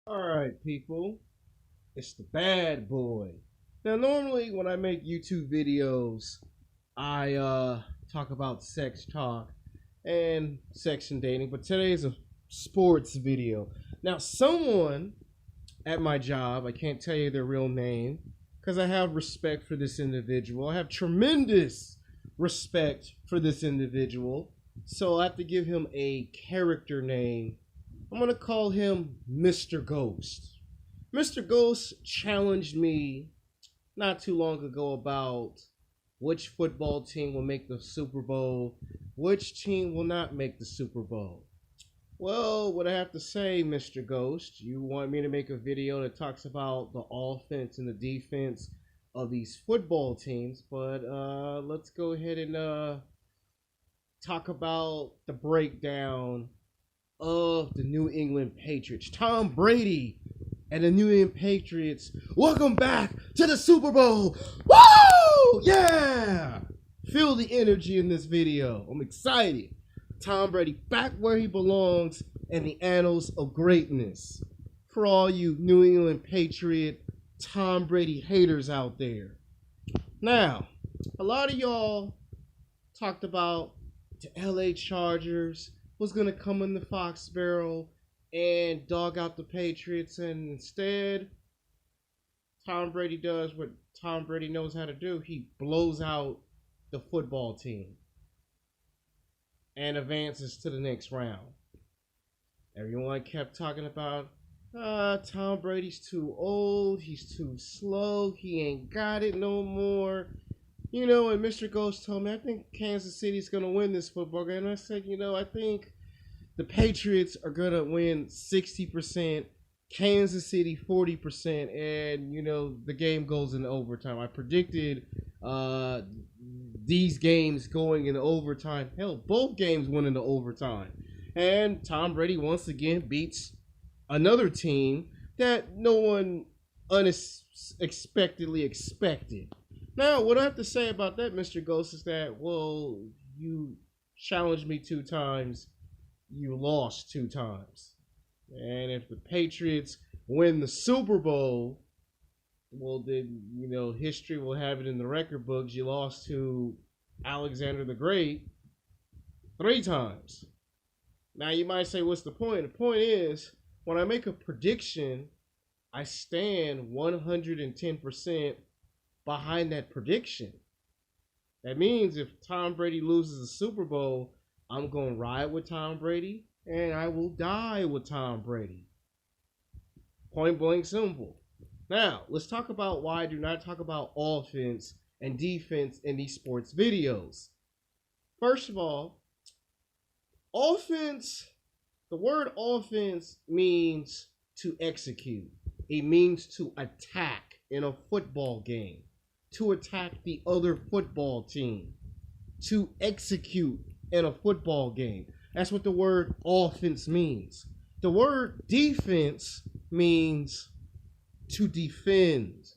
Alright, people, it's the bad boy. Now, normally when I make YouTube videos, I talk about sex talk and sex and dating, but today is a sports video. Now, someone at my job, I can't tell you their real name because I have respect for this individual. I have tremendous respect for this individual, so I have to give him a character name. I'm gonna call him Mr. Ghost. Mr. Ghost challenged me not too long ago about which football team will make the Super Bowl, which team will not make the Super Bowl. Well, what I have to say, Mr. Ghost, you want me to make a video that talks about the offense and the defense of these football teams, but let's go ahead and talk about the breakdown of the New England Patriots. Tom Brady and the New England Patriots. Welcome back to the Super Bowl. Woo! Yeah! Feel the energy in this video. I'm excited. Tom Brady back where he belongs in the annals of greatness. For all you New England Patriot Tom Brady haters out there. Now, a lot of y'all talked about the LA Chargers was going to come in the Foxborough and dog out the Patriots, and instead, Tom Brady does what Tom Brady knows how to do. He blows out the football team and advances to the next round. Everyone kept talking about, Tom Brady's too old, he's too slow, he ain't got it no more. And Mr. Ghost told me, I think Kansas City's going to win this football game. And I said, I think the Patriots are going to win 60%, Kansas City 40%, and, the game goes into overtime. I predicted these games going into overtime. Hell, both games went into overtime. And Tom Brady once again beats another team that no one unexpectedly expected. Now, what I have to say about that, Mr. Ghost, is that, well, you challenged me 2 times, you lost 2 times. And if the Patriots win the Super Bowl, well, then, history will have it in the record books. You lost to Alexander the Great 3 times. Now, you might say, what's the point? The point is, when I make a prediction, I stand 110% behind that prediction. That means if Tom Brady loses the Super Bowl, I'm going to ride with Tom Brady and I will die with Tom Brady. Point blank simple. Now, let's talk about why I do not talk about offense and defense in these sports videos. First of all, offense, the word offense means to execute. It means to attack in a football game. To attack the other football team, to execute in a football game. That's what the word offense means. The word defense means to defend.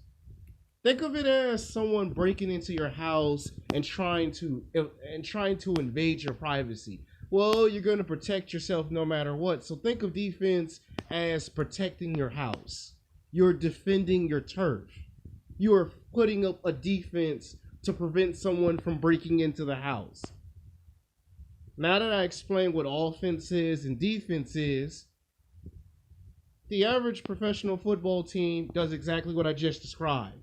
Think of it as someone breaking into your house and trying to invade your privacy. Well, you're going to protect yourself no matter what. So think of defense as protecting your house. You're defending your turf. You are putting up a defense to prevent someone from breaking into the house. Now that I explained what offense is and defense is, the average professional football team does exactly what I just described.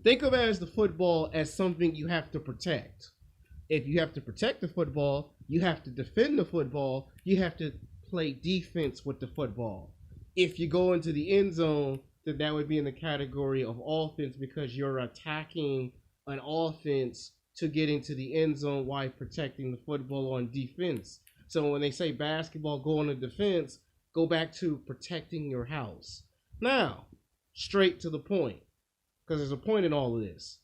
Think of it as the football as something you have to protect. If you have to protect the football, you have to defend the football, you have to play defense with the football. If you go into the end zone, then that would be in the category of offense because you're attacking an offense to get into the end zone while protecting the football on defense. So when they say basketball, go on the defense, go back to protecting your house. Now, straight to the point, because there's a point in all of this.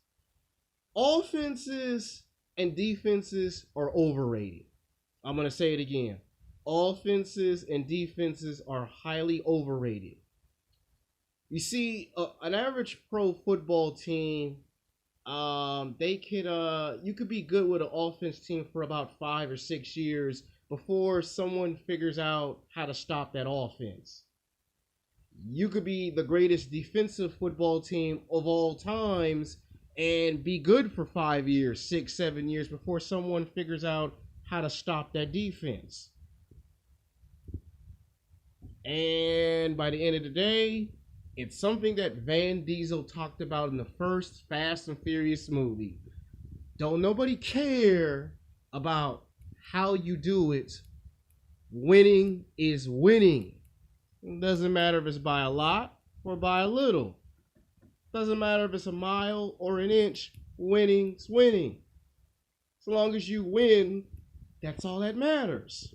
Offenses and defenses are overrated. I'm going to say it again. Offenses and defenses are highly overrated. You see, an average pro football team, you could be good with an offense team for about 5 or 6 years before someone figures out how to stop that offense. You could be the greatest defensive football team of all times and be good for 5 years, 6, 7 years before someone figures out how to stop that defense. And by the end of the day, it's something that Van Diesel talked about in the first Fast and Furious movie. Don't nobody care about how you do it. Winning is winning. It doesn't matter if it's by a lot or by a little. Doesn't matter if it's a mile or an inch. Winning's winning. As long as you win, that's all that matters.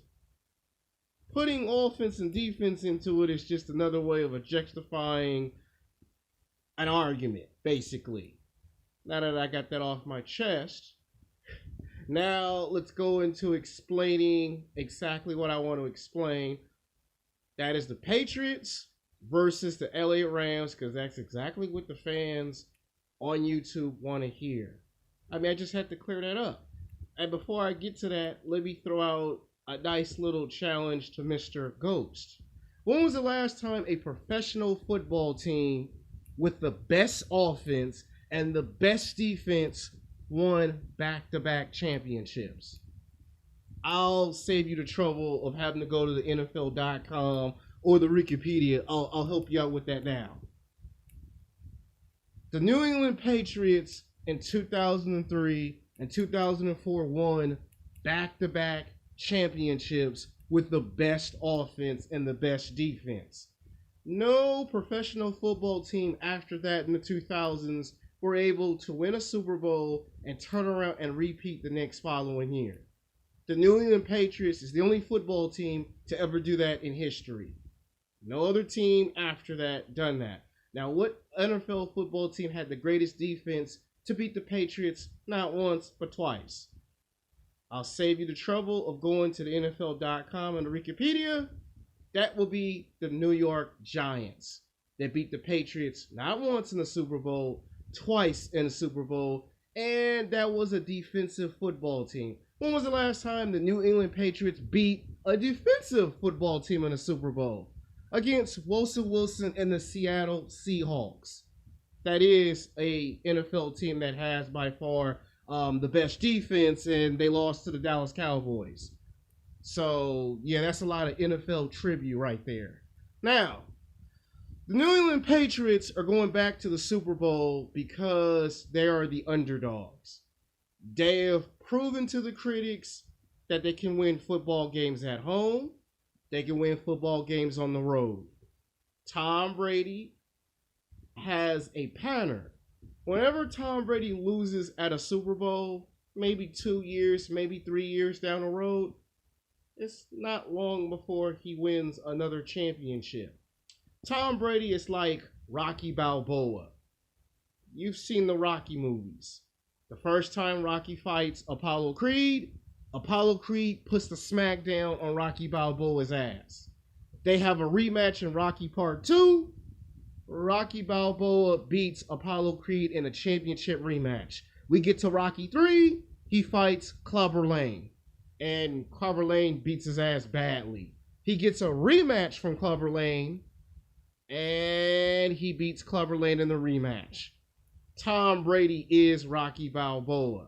Putting offense and defense into it is just another way of objectifying an argument, basically. Now that I got that off my chest, now let's go into explaining exactly what I want to explain. That is the Patriots versus the LA Rams, because that's exactly what the fans on YouTube want to hear. I mean, I just had to clear that up. And before I get to that, let me throw out a nice little challenge to Mr. Ghost. When was the last time a professional football team with the best offense and the best defense won back-to-back championships? I'll save you the trouble of having to go to the NFL.com or the Wikipedia. I'll help you out with that now. The New England Patriots in 2003 and 2004 won back-to-back championships with the best offense and the best defense. No professional football team after that in the 2000s were able to win a Super Bowl and turn around and repeat the next following year. The New England Patriots is the only football team to ever do that in history. No other team after that done that. Now, what NFL football team had the greatest defense to beat the Patriots not once but twice? I'll save you the trouble of going to the NFL.com and the Wikipedia. That will be the New York Giants that beat the Patriots not once in the Super Bowl, twice in the Super Bowl, and that was a defensive football team. When was the last time the New England Patriots beat a defensive football team in a Super Bowl? Against Russell Wilson and the Seattle Seahawks. That is a NFL team that has by far the best defense, and they lost to the Dallas Cowboys. So, yeah, that's a lot of NFL tribute right there. Now, the New England Patriots are going back to the Super Bowl because they are the underdogs. They have proven to the critics that they can win football games at home. They can win football games on the road. Tom Brady has a pattern. Whenever Tom Brady loses at a Super Bowl, maybe 2 years, maybe 3 years down the road, it's not long before he wins another championship. Tom Brady is like Rocky Balboa. You've seen the Rocky movies. The first time Rocky fights Apollo Creed puts the smackdown on Rocky Balboa's ass. They have a rematch in Rocky Part 2. Rocky Balboa beats Apollo Creed in a championship rematch. We get to Rocky 3, he fights Clubber Lang. And Clubber Lang beats his ass badly. He gets a rematch from Clubber Lang, and he beats Clubber Lang in the rematch. Tom Brady is Rocky Balboa.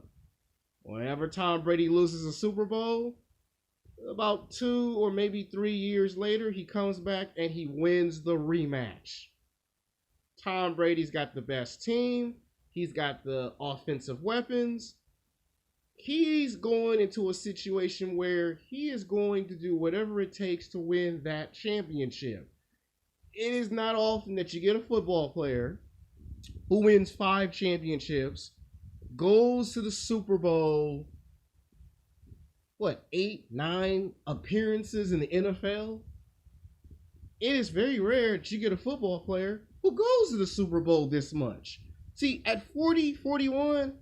Whenever Tom Brady loses a Super Bowl, about 2 or maybe 3 years later, he comes back and he wins the rematch. Tom Brady's got the best team. He's got the offensive weapons. He's going into a situation where he is going to do whatever it takes to win that championship. It is not often that you get a football player who wins 5 championships, goes to the Super Bowl, 8, 9 appearances in the NFL? It is very rare that you get a football player who goes to the Super Bowl this much. See, at 40, 41,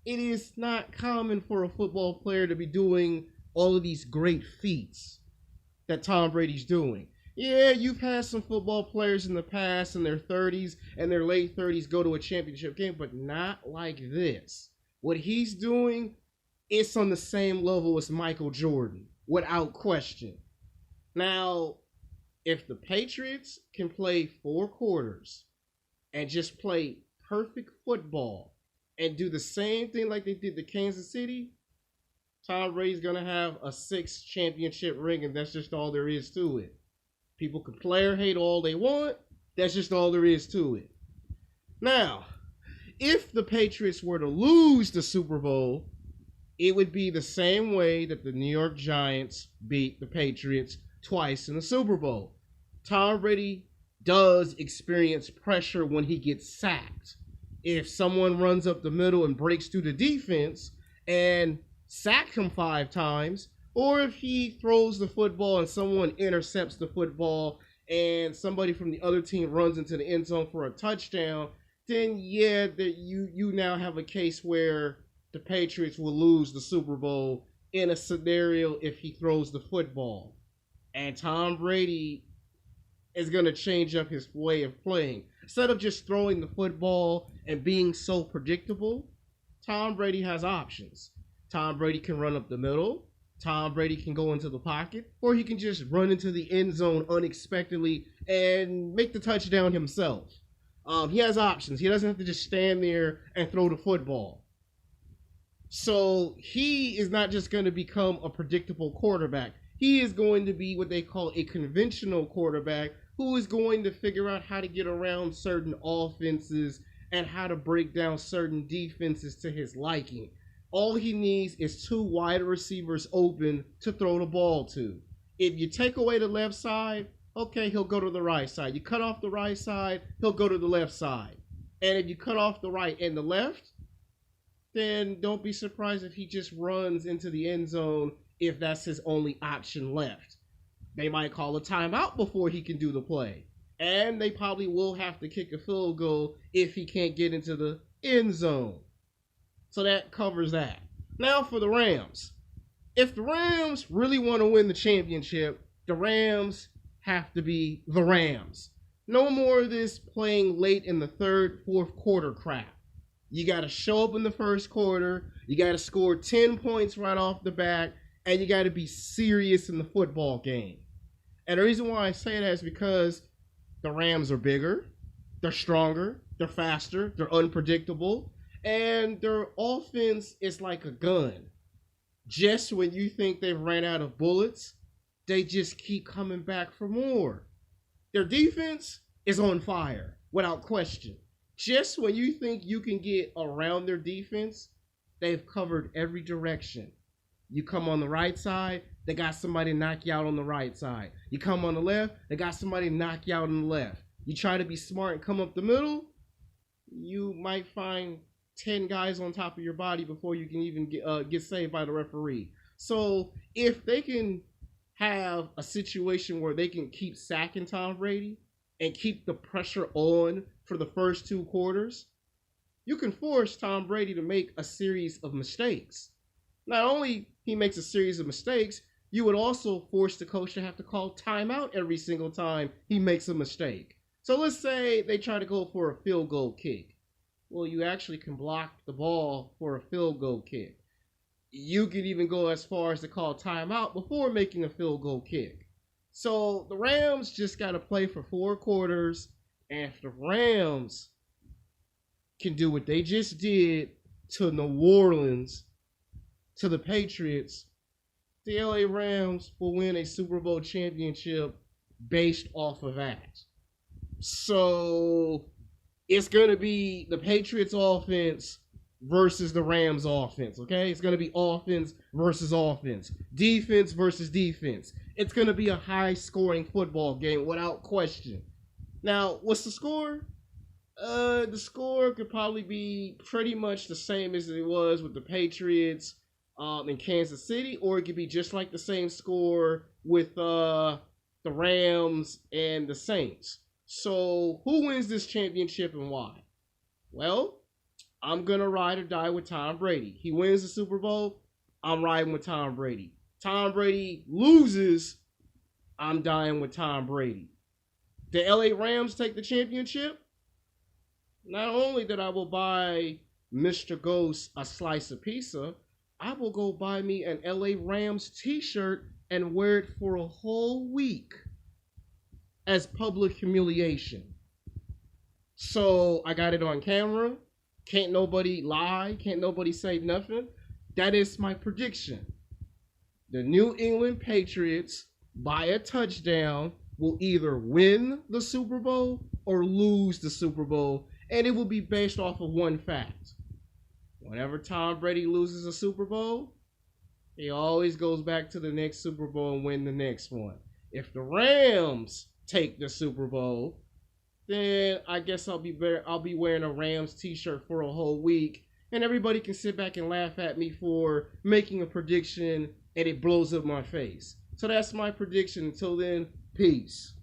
it is not common for a football player to be doing all of these great feats that Tom Brady's doing. Yeah, you've had some football players in the past in their 30s and their late 30s go to a championship game, but not like this. What he's doing, it's on the same level as Michael Jordan, without question. Now, If the Patriots can play 4 quarters and just play perfect football and do the same thing like they did to Kansas City, Tom Brady's going to have a 6th championship ring, and that's just all there is to it. People can play or hate all they want. That's just all there is to it. Now, if the Patriots were to lose the Super Bowl, it would be the same way that the New York Giants beat the Patriots twice in the Super Bowl. Tom Brady does experience pressure when he gets sacked. If someone runs up the middle and breaks through the defense and sacks him 5 times, or if he throws the football and someone intercepts the football and somebody from the other team runs into the end zone for a touchdown, then yeah, that you now have a case where the Patriots will lose the Super Bowl in a scenario if he throws the football. And Tom Brady is going to change up his way of playing. Instead of just throwing the football and being so predictable, Tom Brady has options. Tom Brady can run up the middle. Tom Brady can go into the pocket, or he can just run into the end zone unexpectedly and make the touchdown himself. He has options. He doesn't have to just stand there and throw the football. So he is not just going to become a predictable quarterback. He is going to be what they call a conventional quarterback who is going to figure out how to get around certain offenses and how to break down certain defenses to his liking. All he needs is 2 wide receivers open to throw the ball to. If you take away the left side, okay, he'll go to the right side. You cut off the right side, he'll go to the left side. And if you cut off the right and the left, then don't be surprised if he just runs into the end zone if that's his only option left. They might call a timeout before he can do the play. And they probably will have to kick a field goal if he can't get into the end zone. So that covers that. Now for the Rams. If the Rams really want to win the championship, the Rams have to be the Rams. No more of this playing late in the 3rd, 4th quarter crap. You got to show up in the 1st quarter. You got to score 10 points right off the bat. And you got to be serious in the football game. And the reason why I say that is because the Rams are bigger, they're stronger, they're faster, they're unpredictable, and their offense is like a gun. Just when you think they've ran out of bullets, they just keep coming back for more. Their defense is on fire, without question. Just when you think you can get around their defense, they've covered every direction. You come on the right side, they got somebody knock you out on the right side. You come on the left, they got somebody knock you out on the left. You try to be smart and come up the middle, you might find 10 guys on top of your body before you can even get saved by the referee. So if they can have a situation where they can keep sacking Tom Brady and keep the pressure on for the first 2 quarters, you can force Tom Brady to make a series of mistakes. Not only he makes a series of mistakes, you would also force the coach to have to call timeout every single time he makes a mistake. So let's say they try to go for a field goal kick. Well, you actually can block the ball for a field goal kick. You could even go as far as to call timeout before making a field goal kick. So the Rams just got to play for 4 quarters, and if the Rams can do what they just did to New Orleans, to the Patriots, the LA Rams will win a Super Bowl championship based off of that. So it's going to be the Patriots offense versus the Rams offense, okay? It's going to be offense versus offense, defense versus defense. It's going to be a high-scoring football game without question. Now, what's the score? The score could probably be pretty much the same as it was with the Patriots in Kansas City, or it could be just like the same score with the Rams and the Saints. So who wins this championship and why? Well, I'm going to ride or die with Tom Brady. He wins the Super Bowl, I'm riding with Tom Brady. Tom Brady loses, I'm dying with Tom Brady. The LA Rams take the championship. Not only that I will buy Mr. Ghost a slice of pizza, I will go buy me an LA Rams t-shirt and wear it for a whole week. as public humiliation. So I got it on camera. Can't nobody lie. Can't nobody say nothing. That is my prediction. The New England Patriots, by a touchdown, will either win the Super Bowl or lose the Super Bowl. And it will be based off of one fact. Whenever Tom Brady loses a Super Bowl, he always goes back to the next Super Bowl and win the next one. If the Rams take the Super Bowl, then I guess I'll be wearing a Rams t-shirt for a whole week, and everybody can sit back and laugh at me for making a prediction and it blows up my face. So that's my prediction. Until then, peace.